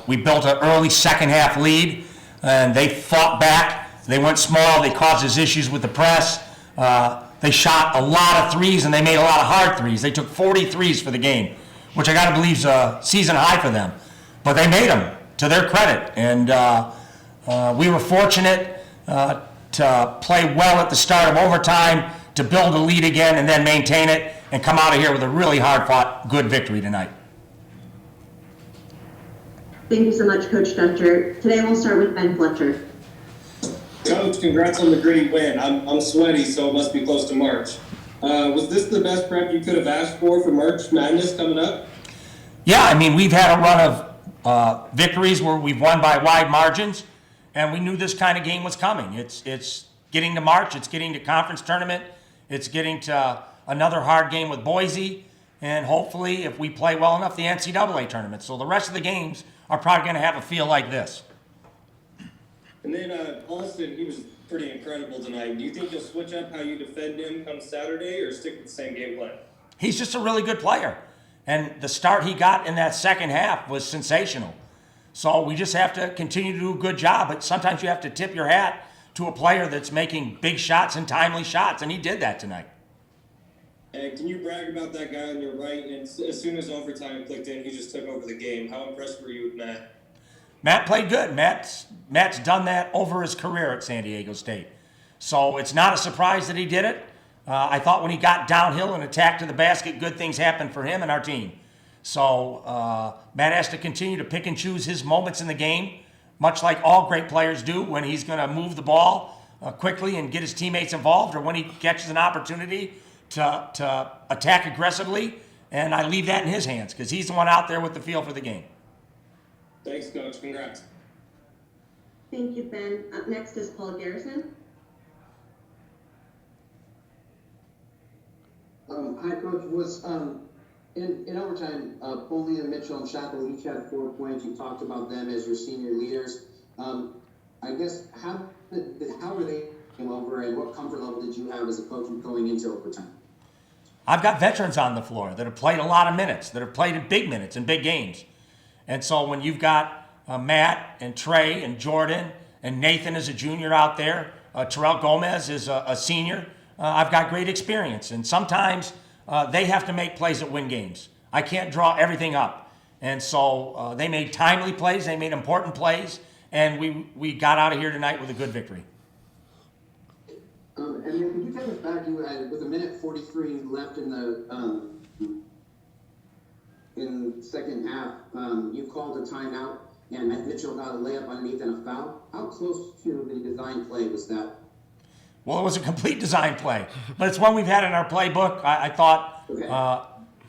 We built an early second half lead, and they fought back. They went small. They caused us issues with the press. They shot a lot of threes, and they made a lot of hard threes. They took 40 threes for the game, which I got to believe is a season high for them. But they made them, to their credit. And we were fortunate to play well at the start of overtime, to build a lead again and then maintain it, and come out of here with a really hard-fought, good victory tonight. Thank you so much, Coach Fletcher. Today we'll start with Ben Fletcher. Coach, congrats on the gritty win. I'm sweaty, so it must be close to March. Was this the best prep you could have asked for March Madness coming up? Yeah, I mean, we've had a run of victories where we've won by wide margins, and we knew this kind of game was coming. It's getting to March, it's getting to conference tournament, it's getting to another hard game with Boise, and hopefully, if we play well enough, the NCAA tournament. So the rest of the games are probably going to have a feel like this. And then Austin, he was pretty incredible tonight. Do you think you'll switch up how you defend him come Saturday, or stick with the same game plan? He's just a really good player. And the start he got in that second half was sensational. So we just have to continue to do a good job. But sometimes you have to tip your hat to a player that's making big shots and timely shots, and he did that tonight. And can you brag about that guy on your right? And as soon as overtime clicked in, he just took over the game. How impressed were you with Matt? Matt played good. Matt's done that over his career at San Diego State. So it's not a surprise that he did it. I thought when he got downhill and attacked to the basket, good things happened for him and our team. So Matt has to continue to pick and choose his moments in the game, much like all great players do, when he's going to move the ball quickly and get his teammates involved, or when he catches an opportunity to attack aggressively. And I leave that in his hands because he's the one out there with the feel for the game. Thanks, Coach. Congrats. Thank you, Ben. Up next is Paul Garrison. Hi, Coach. Was in overtime, PULLIAM, Mitchell, and Shackle each had 4 points. You talked about them as your senior leaders. I guess how were they came over, and what comfort level did you have as a coach going into overtime? I've got veterans on the floor that have played a lot of minutes, that have played in big minutes in big games. And so when you've got Matt and Trey and Jordan and Nathan is a junior out there, Terrell Gomez is a senior, I've got great experience. And sometimes they have to make plays that win games. I can't draw everything up. And so they made timely plays, they made important plays, and we got out of here tonight with a good victory. And then could you take us back? You had, with 1:43 left in the second half, you called a timeout, and Mitchell got a layup underneath and a foul. How close to the design play was that? Well, it was a complete design play, but it's one we've had in our playbook. I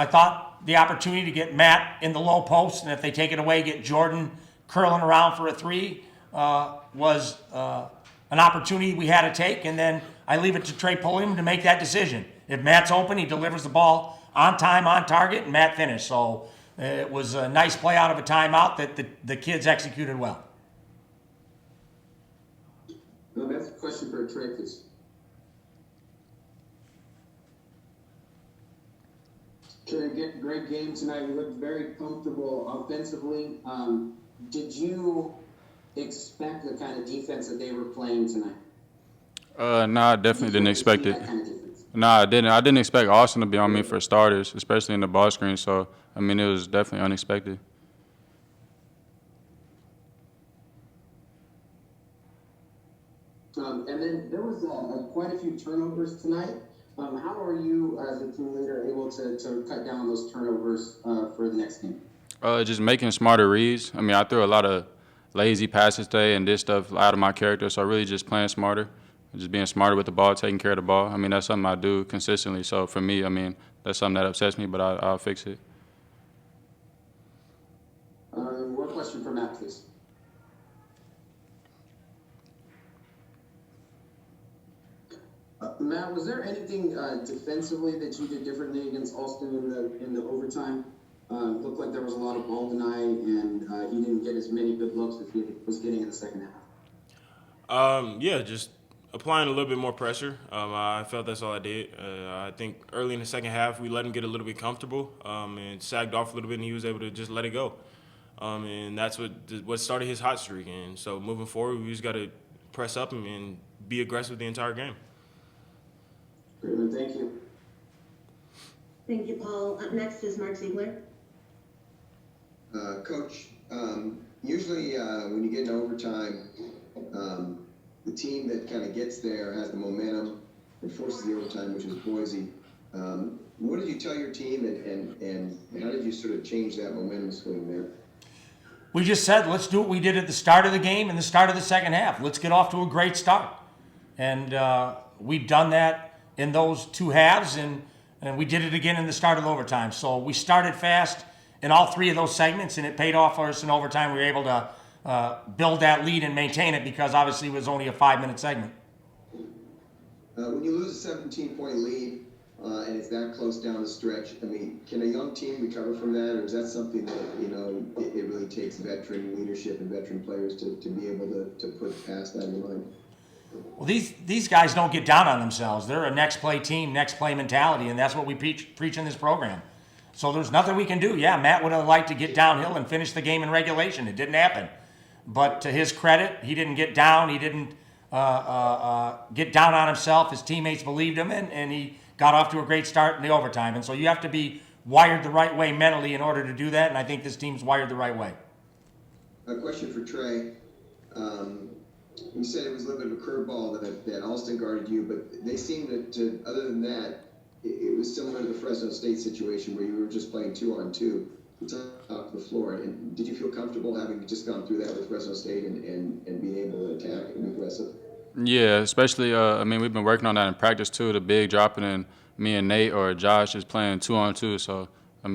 thought the opportunity to get Matt in the low post, and if they take it away, get Jordan curling around for a three, was an opportunity we had to take, and then I leave it to Trey Pulliam to make that decision. If Matt's open, he delivers the ball on time, on target, and Matt finished. So it was a nice play out of a timeout that the kids executed well. No, that's a question for Trey, please. Trey, great game tonight. You looked very comfortable offensively. Did you expect the kind of defense that they were playing tonight? No, I definitely didn't expect it. No, I didn't. I didn't expect Austin to be on me for starters, especially in the ball screen. So, I mean, it was definitely unexpected. And then there was quite a few turnovers tonight. How are you, as a team leader, able to cut down those turnovers for the next game? Just making smarter reads. I mean, I threw a lot of lazy passes today and did stuff out of my character, so really just playing smarter, just being smarter with the ball, taking care of the ball. I mean, that's something I do consistently. So for me, I mean, that's something that upsets me, but I'll fix it. One question for Matt, please. Matt, was there anything defensively that you did differently against Austin in the overtime? Looked like there was a lot of ball deny, and he didn't get as many good looks as he was getting in the second half. Yeah, just applying a little bit more pressure. I felt that's all I did. I think early in the second half, we let him get a little bit comfortable and sagged off a little bit, and he was able to just let it go. and that's what started his hot streak. And so moving forward, we just got to press up and be aggressive the entire game. Great, thank you. Thank you, Paul. Up next is Mark Ziegler. Coach, usually when you get in overtime, the team that kind of gets there has the momentum and forces the overtime, which is Boise. What did you tell your team, and how did you sort of change that momentum swing there? We just said, let's do what we did at the start of the game and the start of the second half. Let's get off to a great start. And we've done that in those two halves, and we did it again in the start of overtime. So we started fast in all three of those segments, and it paid off for us in overtime. We were able to build that lead and maintain it because obviously it was only a 5-minute segment. When you lose a 17-point lead and it's that close down the stretch, I mean, can a young team recover from that, or is that something that, it really takes veteran leadership and veteran players to be able to put past that in mind? Well, these guys don't get down on themselves. They're a next play team, next play mentality, and that's what we preach in this program. So there's nothing we can do. Yeah, Matt would have liked to get downhill and finish the game in regulation. It didn't happen. But to his credit, he didn't get down. He didn't get down on himself. His teammates believed him, and he got off to a great start in the overtime. And so you have to be wired the right way mentally in order to do that, and I think this team's wired the right way. A question for Trey. You said it was a little bit of a curveball that Alston guarded you, but they seemed to other than that, it was similar to the Fresno State situation where you were just playing 2-on-2 top of the floor. And did you feel comfortable having just gone through that with Fresno State and being able to attack and be aggressive? Yeah, especially, we've been working on that in practice too, the big dropping in me and Nate or Josh just playing 2-on-2. So, I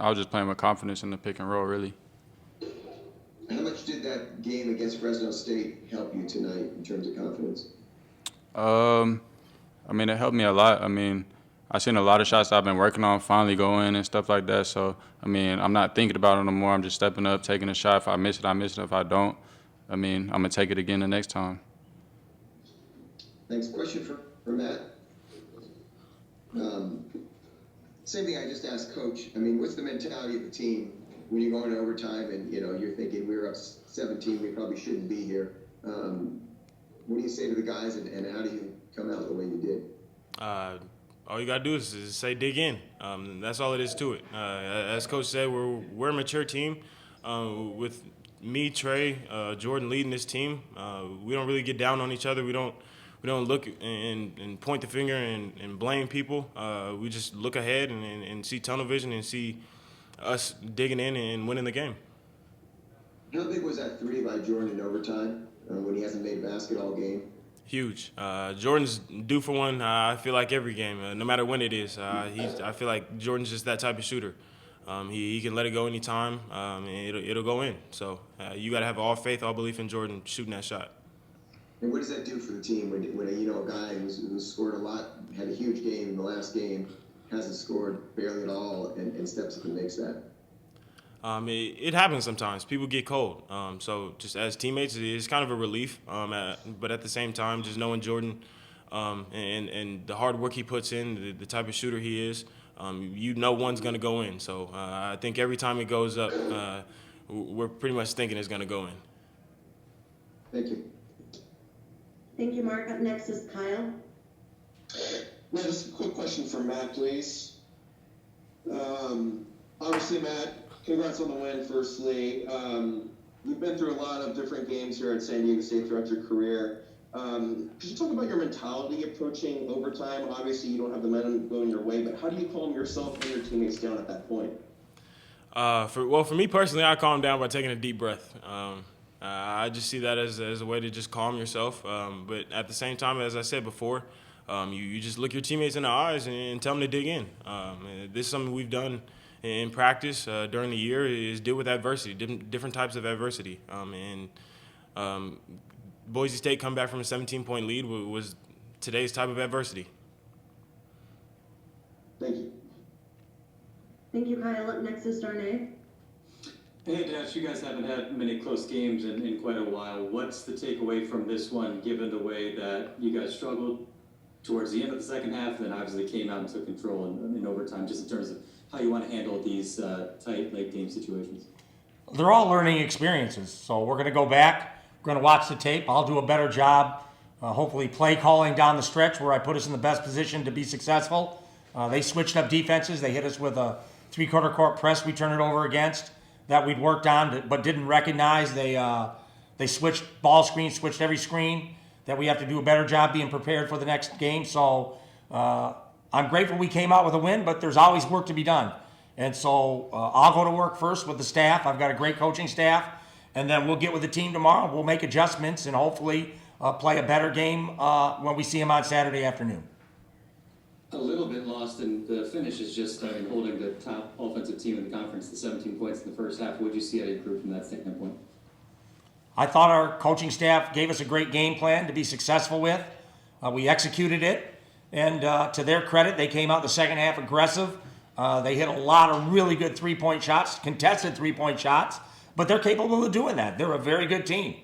was just playing with confidence in the pick and roll, really. How much did that game against Fresno State help you tonight in terms of confidence? It helped me a lot. I've seen a lot of shots I've been working on finally go in and stuff like that. So, I'm not thinking about it no more. I'm just stepping up, taking a shot. If I miss it, I miss it. If I don't, I'm going to take it again the next time. Thanks. Question for Matt. Same thing I just asked Coach. What's the mentality of the team when you go into overtime and, you're thinking we're up 17, we probably shouldn't be here? What do you say to the guys, and how do you come out the way you did? All you got to do is say dig in. That's all it is to it. As Coach said, we're a mature team. With me, Trey, Jordan leading this team, we don't really get down on each other. We don't look and point the finger and blame people. We just look ahead and see tunnel vision and see us digging in and winning the game. How big was that three by Jordan in overtime when he hasn't made a basket all game? Huge. Jordan's due for one, I feel like every game, no matter when it is. I feel like Jordan's just that type of shooter. He can let it go anytime, and it'll go in. So you got to have all faith, all belief in Jordan shooting that shot. And what does that do for the team when a guy who's scored a lot, had a huge game in the last game, hasn't scored barely at all, and steps up and makes that? It happens sometimes. People get cold. So just as teammates, it's kind of a relief. But at the same time, just knowing Jordan and the hard work he puts in, the type of shooter he is, one's going to go in. So I think every time it goes up, we're pretty much thinking it's going to go in. Thank you. Thank you, Mark. Up next is Kyle. Yeah, just a quick question for Matt, please. Obviously, Matt, congrats on the win, firstly. You've been through a lot of different games here at San Diego State throughout your career. Could you talk about your mentality approaching overtime? Obviously, you don't have the momentum going your way, but how do you calm yourself and your teammates down at that point? For me personally, I calm down by taking a deep breath. I just see that as a way to just calm yourself. But at the same time, as I said before, you just look your teammates in the eyes and tell them to dig in. This is something we've done in practice during the year, is deal with adversity, different types of adversity. Boise State come back from a 17-point lead was today's type of adversity. Thank you. Thank you, Kyle. Up next is Darnay. Hey, Dash, you guys haven't had many close games in quite a while. What's the takeaway from this one, given the way that you guys struggled towards the end of the second half, and then obviously came out and took control in overtime, just in terms of how you want to handle these tight late game situations? They're all learning experiences. So we're going to go back. We're going to watch the tape. I'll do a better job, hopefully play calling down the stretch where I put us in the best position to be successful. They switched up defenses. They hit us with a three-quarter court press we turned it over against that we'd worked on but didn't recognize. They switched ball screens, switched every screen, that we have to do a better job being prepared for the next game. So I'm grateful we came out with a win, but there's always work to be done. And so I'll go to work first with the staff. I've got a great coaching staff. And then we'll get with the team tomorrow. We'll make adjustments and hopefully play a better game when we see them on Saturday afternoon. A little bit lost in the finish is just holding the top offensive team in the conference to 17 points in the first half. What did you see out of your group from that standpoint? I thought our coaching staff gave us a great game plan to be successful with. We executed it. And to their credit, they came out the second half aggressive. They hit a lot of really good three-point shots, contested three-point shots, but they're capable of doing that. They're a very good team,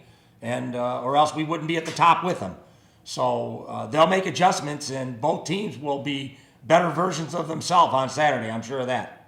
and or else we wouldn't be at the top with them. So they'll make adjustments, and both teams will be better versions of themselves on Saturday. I'm sure of that.